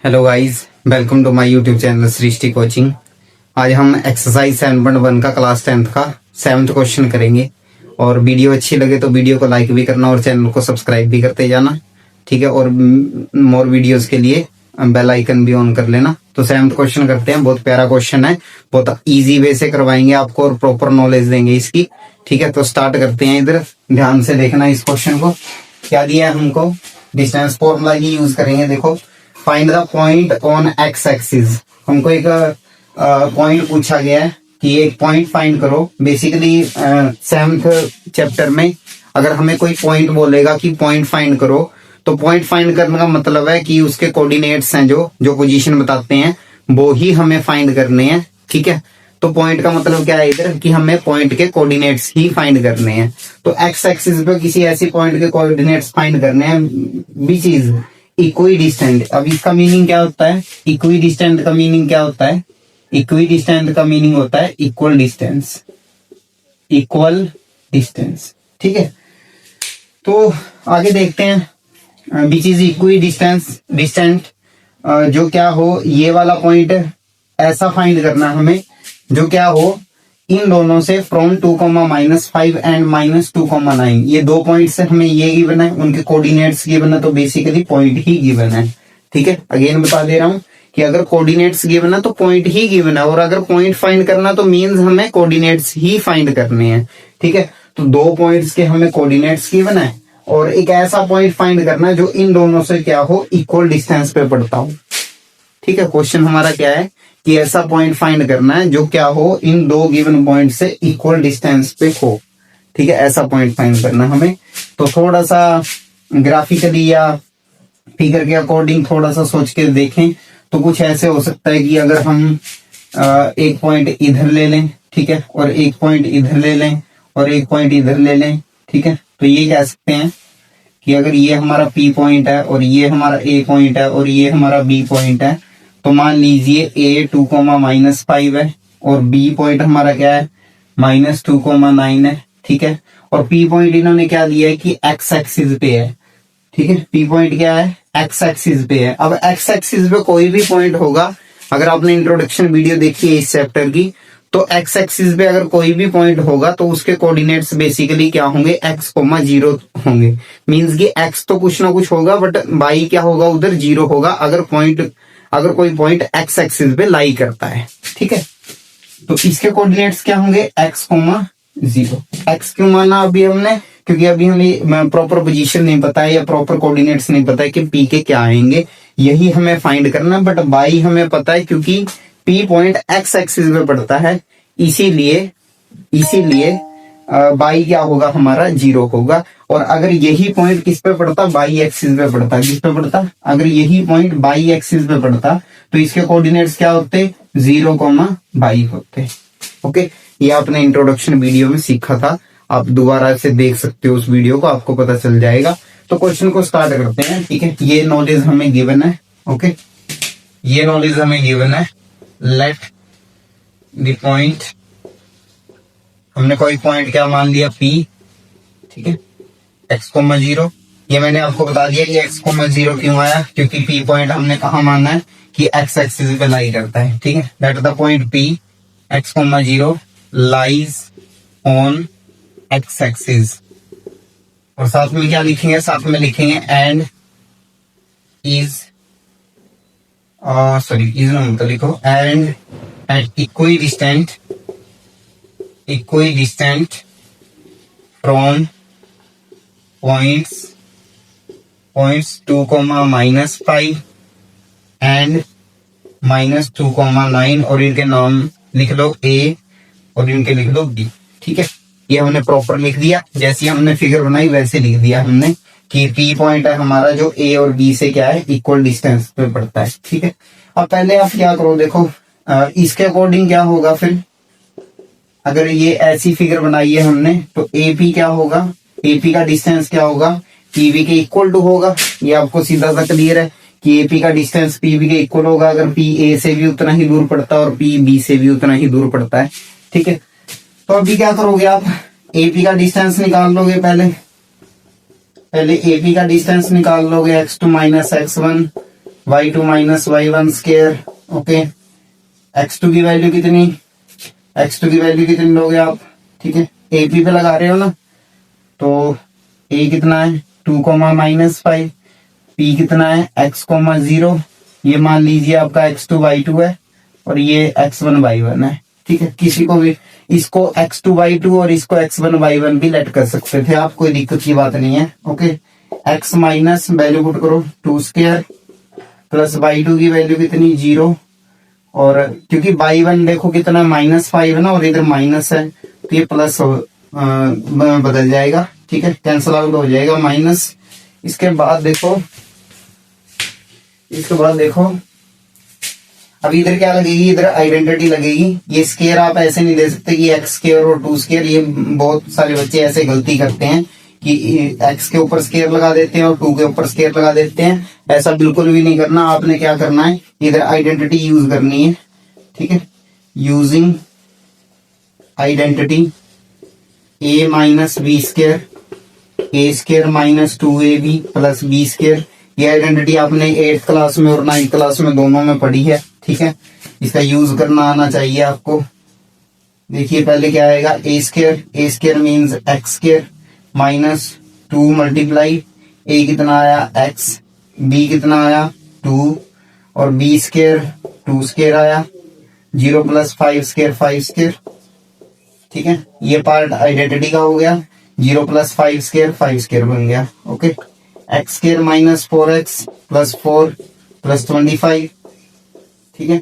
Hello guys, welcome to my YouTube channel Srishti coaching. आज हम exercise 7.1 का क्लास 10th का 7th क्वेश्चन करेंगे। और वीडियो अच्छी लगे तो वीडियो को लाइक भी करना और चैनल को सब्सक्राइब भी करते जाना, ठीक है। और मोर वीडियोस के लिए बेल आइकन भी ऑन कर लेना। तो 7th क्वेश्चन करते हैं। बहुत प्यारा क्वेश्चन है, बहुत इजी वे से करवाएंगे आपको और प्रॉपर नॉलेज देंगे इसकी, ठीक है। तो स्टार्ट करते हैं। इधर ध्यान से देखना इस क्वेश्चन को। क्या दिया है हमको? डिस्टेंस फॉर्मूला ही यूज करेंगे। देखो, find the point on x axis. हमको एक पॉइंट पूछा गया है कि एक पॉइंट फाइंड करो। बेसिकली 7th चैप्टर में अगर हमें कोई पॉइंट बोलेगा कि पॉइंट फाइंड करो, तो पॉइंट फाइंड करने का मतलब है कि उसके कोऑर्डिनेट्स हैं, जो पोजीशन बताते हैं वो ही हमें फाइंड करने हैं, ठीक है। तो पॉइंट का मतलब क्या है इधर कि हमें पॉइंट के कोऑर्डिनेट्स ही फाइंड करने हैं। तो एक्स एक्सिस पे किसी ऐसी पॉइंट के कोऑर्डिनेट्स फाइंड करने हैं विच इज इक्वी डिस्टेंट। अब इसका मीनिंग क्या होता है? इक्वी डिस्टेंट का मीनिंग क्या होता है? इक्वी डिस्टेंट का मीनिंग होता है इक्वल डिस्टेंस, इक्वल डिस्टेंस, ठीक है। तो आगे देखते हैं। विच इज इक्वी डिस्टेंट जो क्या हो, ये वाला पॉइंट ऐसा फाइंड करना हमें जो क्या हो इन दोनों से फ्रॉम 2,-5 एंड -2,9। ये दो पॉइंट से हमें ये गिवन है, उनके कोऑर्डिनेट्स गिवन है, तो बेसिकली पॉइंट ही गिवन है, ठीक है। अगेन बता दे रहा हूं कि अगर कोऑर्डिनेट्स गिवन है तो पॉइंट ही गिवन है, और अगर पॉइंट फाइंड करना तो मींस हमें कोऑर्डिनेट्स ही फाइंड करने हैं, ठीक है। तो दो पॉइंट्स के हमें कोऑर्डिनेट्स गिवन है और एक ऐसा पॉइंट फाइंड करना है जो इन दोनों से क्या हो, इक्वल डिस्टेंस पे पड़ता हो, ठीक है। क्वेश्चन हमारा क्या है कि ऐसा पॉइंट फाइंड करना है जो क्या हो इन दो गिवन पॉइंट से इक्वल डिस्टेंस पे हो, ठीक है। ऐसा पॉइंट फाइंड करना हमें। तो थोड़ा सा ग्राफिकली या फिगर के अकॉर्डिंग थोड़ा सा सोच के देखें तो कुछ ऐसे हो सकता है कि अगर हम एक पॉइंट इधर ले लें, ठीक है, और एक पॉइंट इधर ले लें और एक पॉइंट इधर ले लें, ठीक है। तो ये कह सकते हैं कि अगर ये हमारा P पॉइंट है और ये हमारा A पॉइंट है और ये हमारा B पॉइंट है, तो मान लीजिए A 2,-5 है और B पॉइंट हमारा क्या है -2,9 है, ठीक है। और P पॉइंट इन्होंने क्या दिया है कि x एक्सिस पे है, ठीक है। P पॉइंट क्या है? x एक्सिस पे है। अब x एक्सिस पे कोई भी पॉइंट होगा, अगर आपने इंट्रोडक्शन वीडियो देखी है इस चैप्टर की, तो x एक्सिस पे अगर कोई भी पॉइंट होगा तो उसके कोऑर्डिनेट्स बेसिकली क्या होंगे, x, 0 होंगे। मींस कि x तो कुछ ना कुछ होगा बट y क्या होगा, उधर 0 होगा अगर कोई पॉइंट x एक्सिस पे लाई करता है, ठीक है। तो इसके कोऑर्डिनेट्स क्या होंगे, x, 0। x क्यों माना अभी हमने? क्योंकि अभी हमें प्रॉपर पोजीशन नहीं पता है या प्रॉपर कोऑर्डिनेट्स नहीं पता है कि p के क्या आएंगे, यही हमें फाइंड करना है। बट y हमें पता है क्योंकि P पॉइंट x एक्सिस पे पड़ता है, इसीलिए y क्या होगा हमारा 0 होगा। और अगर यही पॉइंट किस पे पड़ता, y एक्सिस पे पड़ता, किस पे पड़ता, अगर यही पॉइंट y एक्सिस पे पड़ता तो इसके कोऑर्डिनेट्स क्या होते, 0,y होते। ओके, ये आपने इंट्रोडक्शन वीडियो में सीखा था, आप दोबारा से देख सकते हो उस वीडियो को, आपको पता चल जाएगा। तो क्वेश्चन को स्टार्ट करते हैं, ठीक है। ये नॉलेज हमें गिवन है, ओके, ये नॉलेज हमें गिवन है। लेट द पॉइंट, हमने कोई पॉइंट क्या मान लिया P, ठीक है, x, 0। ये मैंने आपको बता दिया कि x, 0 क्यों आया, क्योंकि P पॉइंट हमने कहा माना है कि x एक्सिस पे लाई करता है, ठीक है। That the point P, x, 0 lies on x axis. और साथ में क्या लिखेंगे, साथ में लिखेंगे एंड इज इज ना मतलब लिखो, and at equidistant from points 2,-5 and -2,9। और इनके नाम लिख लो A और इनके लिख लो B, ठीक है। ये हमने प्रॉपर लिख दिया, जैसी हमने फिगर बनाई वैसे लिख दिया हमने कि P पॉइंट है हमारा जो A और B से क्या है, इक्वल डिस्टेंस पे पड़ता है, ठीक है। अब पहले आप क्या करो, देखो इसके अकॉर्डिंग क्या होगा फिर, अगर ये ऐसी फिगर बनाई है हमने तो AP क्या होगा, AP का डिस्टेंस क्या होगा, PB के इक्वल टू होगा। ये आपको सीधा सा क्लियर है कि AP का डिस्टेंस PB के इक्वल होगा अगर P A से भी उतना ही दूर पड़ता है और P B से भी उतना ही दूर पड़ता है, ठीक है। तो अभी क्या करोगे आप, AP का डिस्टेंस निकाल लोगे, पहले AP का डिस्टेंस निकाल लोगे, x2 - x1 y2 minus y1 square. Okay, x2 की वैल्यू कितनी, x2 की वैल्यू कितनी लोगे आप, ठीक है, AP पे लगा रहे हो ना, तो a कितना है 2 कोमा माइनस 5, p कितना है x कोमा 0, ये मान लीजिए आपका x2 y2 है और ये x1 y1 है, ठीक है। किसी को भी इसको x2 y2 और इसको x1 y1 भी लेट कर सकते थे आप, कोई दिक्कत की बात नहीं है। Okay, x minus value put करो 2 स्क्वायर प्लस y2 की वैल्यू कितनी 0, और क्योंकि y1 देखो कितना -5 है ना और इधर माइनस है तो ये प्लस बदल जाएगा, ठीक है, कैंसिल आउट हो जाएगा माइनस। इसके बाद देखो अब इधर क्या लगेगी, इधर आइडेंटिटी लगेगी। ये स्केयर आप ऐसे नहीं दे सकते कि x स्केयर और 2 स्केयर, ये बहुत सारे बच्चे ऐसे गलती करते हैं कि x के ऊपर स्केयर लगा देते हैं और 2 के ऊपर स्केयर लगा देते हैं। ऐसा बिल्कुल भी नहीं करना, आपने क्या करना है, इधर आइडेंटिटी यूज करनी है, ठीक है। Using identity a minus b square, a square minus 2ab plus b square. ये आइडेंटिटी आपने 8th क्लास में और 9th क्लास में दोनों में पढ़ी है, ठीक है। इसका यूज करना आना चाहिए आपको। देखिए पहले क्या आएगा, A square means X square minus 2 multiply A कितना आया x, बी कितना आया 2 और बी स्केयर 2 स्केयर आया, 0 प्लस 5 स्केयर, ठीक है। ये पार्ट आइडेंटिटी का हो गया, 0 प्लस 5 स्केयर बन गया। Okay, x square minus 4x plus 4 plus 25, ठीक है,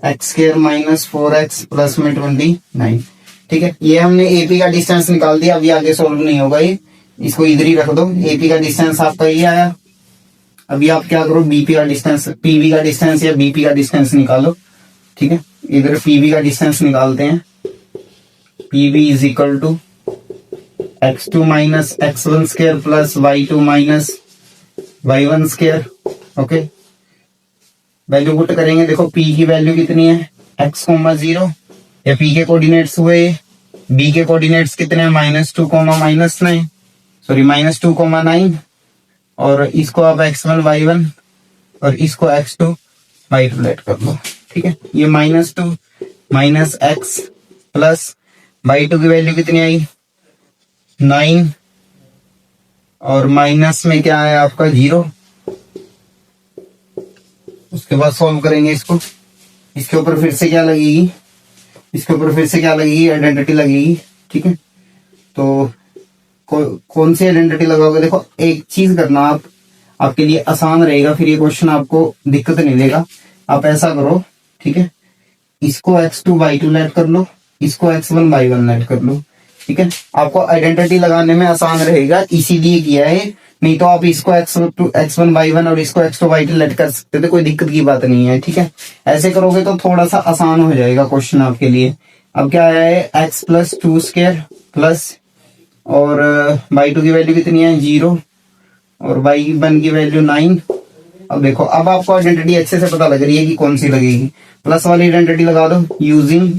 x square minus 4x plus में 29, ठीक है। ये हमने एपी का डिस्टेंस निकाल दिया, अभी आगे सोल्व नहीं होगा ये, इसको इधर ही रख दो। एपी का डिस्टेंस आपका ये आया। अभी आप क्या करो, बीपी का डिस्टेंस, पीबी का डिस्टेंस या बीपी का डिस्टेंस निकालो, ठीक है। इधर पीबी का डिस्टेंस निकालते हैं। PB is equal to x2 minus x1 square plus y2 minus y1 square. Okay, value put करेंगे। देखो p की वैल्यू कितनी है x, 0, या p के कोऑर्डिनेट्स हुए, b के कोऑर्डिनेट्स कितने हैं -2, -9, सॉरी -2, 9, और इसको आप x1 y1 और इसको x2 y2 लेट कर लो, ठीक है। ये -2 माइनस x प्लस y2 की वैल्यू कितनी आई 9 और माइनस में क्या है आपका 0। उसके बाद सॉल्व करेंगे इसको। इसके ऊपर फिर से क्या लगेगी, आइडेंटिटी लगेगी, ठीक है। तो कौन सी आइडेंटिटी लगाओगे, देखो एक चीज करना आप, आपके लिए आसान रहेगा, फिर ये क्वेश्चन आपको दिक्कत नहीं देगा। आप ऐसा करो, ठीक है, इसको x2 y2 लेट कर लो, इसको x1 y1 लेट कर लो, ठीक है। आपको आइडेंटिटी लगाने में आसान रहेगा, इसीलिए किया है। नहीं तो आप इसको x1 y1 और इसको x2 y2 लेट कर सकते थे, कोई दिक्कत की बात नहीं है, ठीक है। ऐसे करोगे तो थोड़ा सा आसान हो जाएगा क्वेश्चन आपके लिए। अब क्या आया है, x प्लस 2 स्क्वायर प्लस, और y2 की वैल्यू कितनी है 0 और y1 की वैल्यू 9। अब देखो, अब आपको आइडेंटिटी अच्छे से पता लग रही है कि कौन सी लगेगी। प्लस वाली आइडेंटिटी लगा दो, using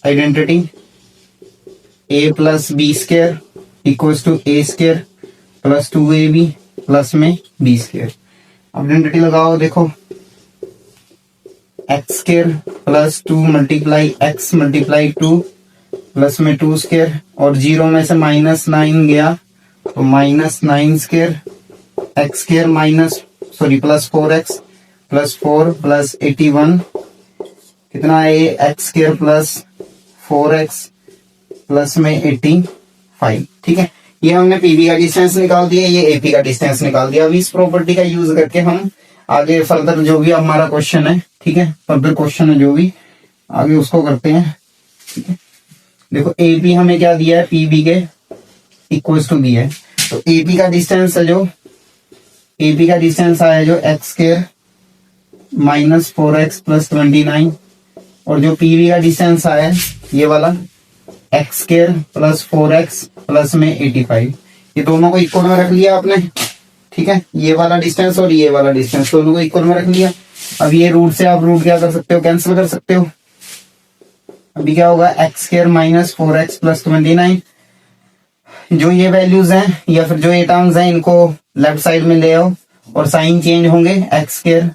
identity a plus b square equals to a square plus 2ab plus में बी स्क्वायर। आइडेंटिटी लगाओ, देखो x square plus 2 multiply x multiply 2 plus में 2 स्क्वायर, और 0 में से -9 गया तो -9 square, x square plus 4x plus 4 plus 81, कितना है ये x square plus 4x plus में 85, ठीक है। ये हमने पीबी का डिस्टेंस निकाल दिया, ये एपी का डिस्टेंस निकाल दिया। अभी इस प्रॉपर्टी का यूज करके हम आगे फर्दर जो भी हमारा क्वेश्चन है, ठीक है, फर्दर क्वेश्चन है जो भी आगे उसको करते हैं, ठीक है। देखो एपी हमें क्या दिया है, पीबी के इक्वल्स टू दिया है, तो एपी का डिस्टेंस है जो, एपी का डिस्टेंस आया जो x square minus 4x plus 29, और जो पीबी का डिस्टेंस आया ये वाला x square plus 4x plus में 85। ये दोनों को इक्वल में रख लिया आपने, ठीक है। ये वाला डिस्टेंस और ये वाला डिस्टेंस दोनों को इक्वल में रख लिया। अब ये रूट से आप रूट क्या कर सकते हो, कैंसिल कर सकते हो। अभी क्या होगा, x square minus 4x plus 29, जो ये वैल्यूज हैं या फिर जो ये टर्म्स हैं इनको लेफ्ट साइड में ले आओ और साइन चेंज होंगे, एक्स स्क्वायर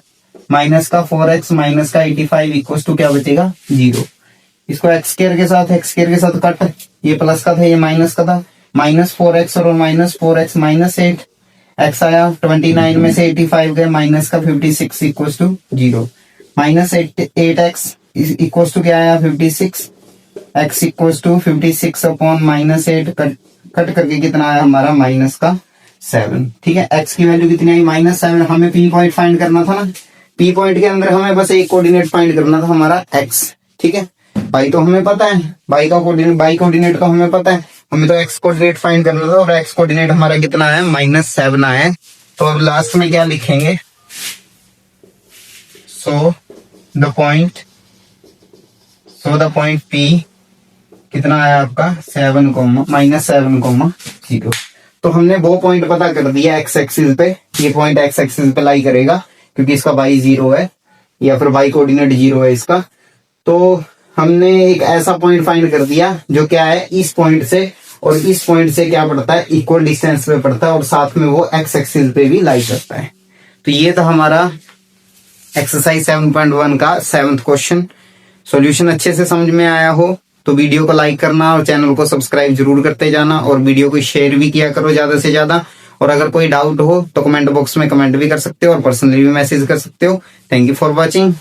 माइनस का 4x माइनस का 85 इक्वल टू क्या बचेगा 0। इसको एक्स स्क्वायर के साथ कट, ये प्लस का था ये माइनस का था, माइनस 4x और माइनस 4x माइनस 8, x आया 29 में से 85 गए माइनस का 56 equal to 0, minus 8x equal to क्या आया 56, x equal to 56 upon minus 8 cut करके कितना आया हमारा माइनस का 7। ठीक है, x की वैल्यू कितनी आई -7। हमें पी पॉइंट फाइंड करना था ना, पी पॉइंट के अंदर हमें बस एक कोऑर्डिनेट फाइंड करना था हमारा x। ठीक है, y तो हमें पता है, y कोऑर्डिनेट तो हमें पता है, हमें तो x कोऑर्डिनेट फाइंड करना था और x कोऑर्डिनेट हमारा कितना है -7 आया है। तो अब लास्ट में क्या लिखेंगे, सो द पॉइंट P कितना आया आपका -7, -7, 0। तो हमने वो पॉइंट पता कर दिया एक्स एक्सिस पे, ये पॉइंट एक्स एक्सिस पे लाई करेगा क्योंकि इसका y 0 है या फिर y कोऑर्डिनेट 0 है इसका। तो हमने एक ऐसा पॉइंट फाइंड कर दिया जो क्या है इस पॉइंट से और इस पॉइंट से क्या पड़ता है इक्वल डिस्टेंस पे पड़ता है और साथ में वो एक्स एक्सिस पे भी लाई करता है। तो ये था हमारा एक्सरसाइज 7.1 का 7th क्वेश्चन। सॉल्यूशन अच्छे से समझ में आया हो तो वीडियो को लाइक करना और चैनल को सब्सक्राइब जरूर करते जाना और वीडियो को शेयर भी किया करो ज्यादा से ज्यादा। और अगर कोई डाउट हो तो कमेंट बॉक्स में कमेंट भी कर सकते हो और पर्सनली भी मैसेज कर सकते हो। Thank you for watching.